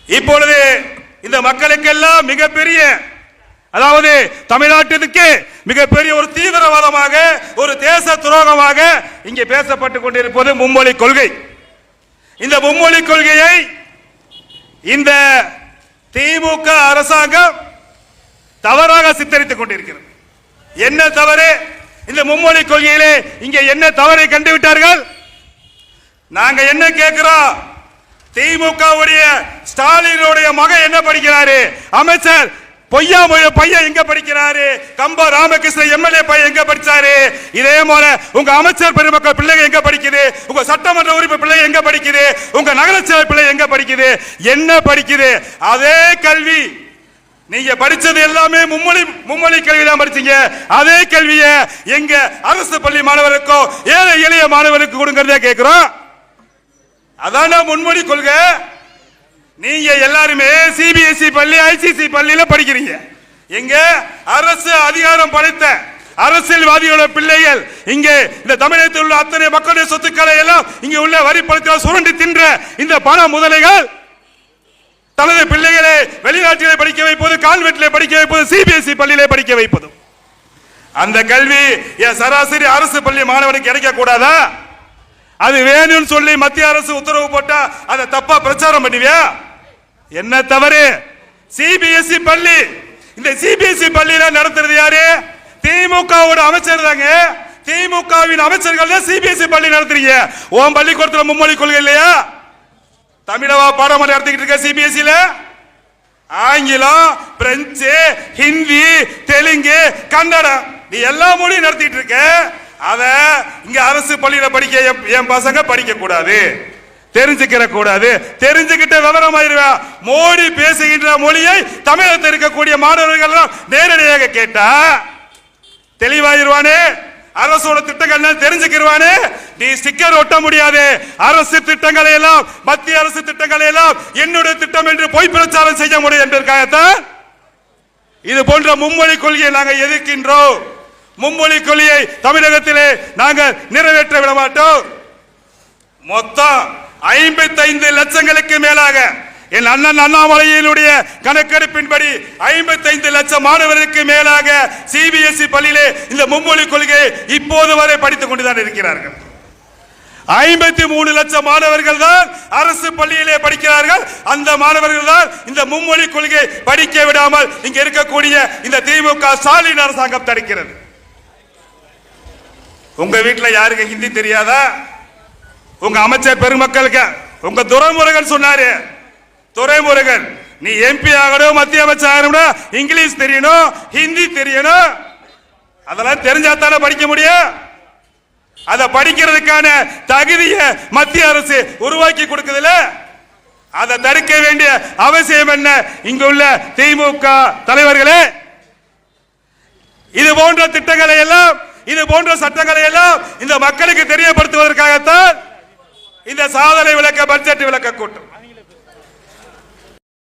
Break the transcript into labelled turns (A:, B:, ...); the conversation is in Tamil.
A: இப்பொழுது இந்த மக்களுக்கெல்லாம் மிகப்பெரிய, அதாவது தமிழ்நாட்டிற்கு மிகப்பெரிய ஒரு தீவிரவாதமாக, ஒரு தேச துரோகமாக இங்கே பேசப்பட்டுக் கொண்டிருப்பது மும்மொழி கொள்கை. இந்த மும்மொழி கொள்கையை இந்த திமுக அரசாங்கம் தவறாக சித்தரித்துக் கொண்டிருக்கிறது. என்ன தவறு? இந்த மும்மொழி கொள்கையிலே இங்கே என்ன தவறை கண்டுவிட்டார்கள்? நாங்க என்ன கேட்கிறோம்? திமுக ஸ்டாலினுடைய மகன் என்ன படிக்கிறாரு? அமைச்சர் பொய்யா பையன் எங்க படிக்கிறாரு? கம்பா ராமகிருஷ்ணன் எம்எல்ஏ பையன் எங்க படிச்சாரு? இதே போல உங்க அமைச்சர் பெருமக்கள் பிள்ளைங்க எங்க படிக்குது? உங்க சட்டமன்ற உறுப்பினர் பிள்ளை எங்க படிக்குது? உங்க நகரசபை பிள்ளை எங்க படிக்குது? என்ன படிக்குது? அதே கல்வி நீங்க படிச்சது எல்லாமே மும்மொழி கல்வி தான் படிச்சீங்க. அதே கல்வியை எங்க அரசு பள்ளி மாணவருக்கோ ஏழை எளிய மாணவருக்கு கொடுங்கறத கேட்கிறோம். அதான முன்மொழி கொள்கை. நீங்க எல்லாருமே சிபிஎஸ்இ பள்ளி, ஐசிசி பள்ளியில படிக்கிறீங்க. எங்க அரசு அதிகாரம் படைத்த அரசியல்வாதியோட பிள்ளைகள் இங்கே இந்த தமிழகத்தில் உள்ள அத்தனை மக்களுடைய சொத்துக்களை எல்லாம் இங்கே உள்ள வரி பணத்தால் சுரண்டி தின்ற இந்த பண முதலைகள் தனது பிள்ளைகளை வெளிநாட்டிலே படிக்க வைப்பது, கால்வெட்டிலே படிக்க வைப்பது, சிபிஎஸ்இ பள்ளியிலே படிக்க வைப்பது. அந்த கல்வி சராசரி அரசு பள்ளி மாணவனுக்கு கிடைக்க கூடாதா? அது வேணும்னு சொல்லி மத்திய அரசு உத்தரவு போட்டா அதை தப்பா பிரச்சாரம் பண்ணுவியா? என்ன தவறு? சிபிஎஸ்இ பள்ளி, இந்த சிபிஎஸ்இ பள்ளியில நடத்துறது யாரு? திமுகவோட அமைச்சர் தாங்க. திமுகவின் அமைச்சர்கள் தான் சிபிஎஸ்இ பள்ளி நடத்துறீங்க. ஓம் பள்ளிக்கூடத்தில் மும்மொழி கொள்கை இல்லையா? தமிழவா பாடம் நடத்திக்கிட்டு இருக்க சிபிஎஸ்இல ஆங்கிலம், பிரெஞ்சு, ஹிந்தி, தெலுங்கு, கன்னடம் நீ எல்லா மொழியும் நடத்திட்டு இருக்க. அத இங்க அரசு பள்ளியில படிக்க என் பசங்க படிக்க கூடாது, தெரிஞ்சுக்கிற கூடாது. தெரிஞ்சுக்கிட்ட விவரமாயிருவா. மோடி பேசுகின்ற மொழியை தமிழகத்தில் இருக்கக்கூடிய மாணவர்கள் நேரடியாக கேட்டா தெளிவாயிருவானே. அரசோட திட்டங்கள் தெரிஞ்சுக்கிடுவானே. நீ ஸ்டிக்கர் ஒட்ட முடியாது. அரசு திட்டங்களை எல்லாம், மத்திய அரசு திட்டங்களை எல்லாம் என்னுடைய திட்டம் என்று பொய் பிரச்சாரம் செய்ய முடியும் என்பதற்காகத்தான் இது போன்ற மும்மொழி கொள்கையை நாங்கள் எதிர்க்கின்றோம். மும்மொழி கொள்கையை தமிழகத்திலே நாங்கள் நிறைவேற்ற விட மாட்டோம். மொத்தம் 55 லட்சங்களுக்கு மேலாக என் அண்ணன் அண்ணாமலையினுடைய கணக்கெடுப்பின்படி 55 லட்சம் மாணவர்களுக்கு மேலாக சிபிஎஸ்இ பள்ளியிலே இந்த மும்மொழி கொள்கையை இப்போது வரை படித்துக் கொண்டுதான் இருக்கிறார்கள். 53 லட்சம் மாணவர்கள் தான் அரசு பள்ளியிலே படிக்கிறார்கள். அந்த மாணவர்கள் தான் இந்த மும்மொழி கொள்கை படிக்க விடாமல் இங்க இருக்கக்கூடிய இந்த திமுக ஸ்டாலின் அரசாங்கம் தடுக்கிறது. உங்க வீட்டில் யாருக்கு ஹிந்தி தெரியாதா? உங்க அமைச்சர் பெருமக்களுக்கு உங்க துரைமுருகன் சொன்னாரு. துரைமுருகன், நீ எம்பி ஆகணும், மத்திய அமைச்சர் ஆகணும், இங்கிலீஷ் தெரியணும், ஹிந்தி தெரியணும். அதெல்லாம் தெரிஞ்சா தானே படிக்க முடியும். அதை படிக்கிறதுக்கான தகுதியை மத்திய அரசு உருவாக்கி கொடுக்குதுல. அதை தடுக்க வேண்டிய அவசியம் என்ன? இங்கு உள்ள திமுக தலைவர்களே, இது போன்ற திட்டங்களை எல்லாம், இது போன்ற சட்டங்களை எல்லாம் இந்த மக்களுக்கு தெரியப்படுத்துவதற்காகத்தான் இந்த சாதனை விளக்க பட்ஜெட் விளக்க கூட்டம்.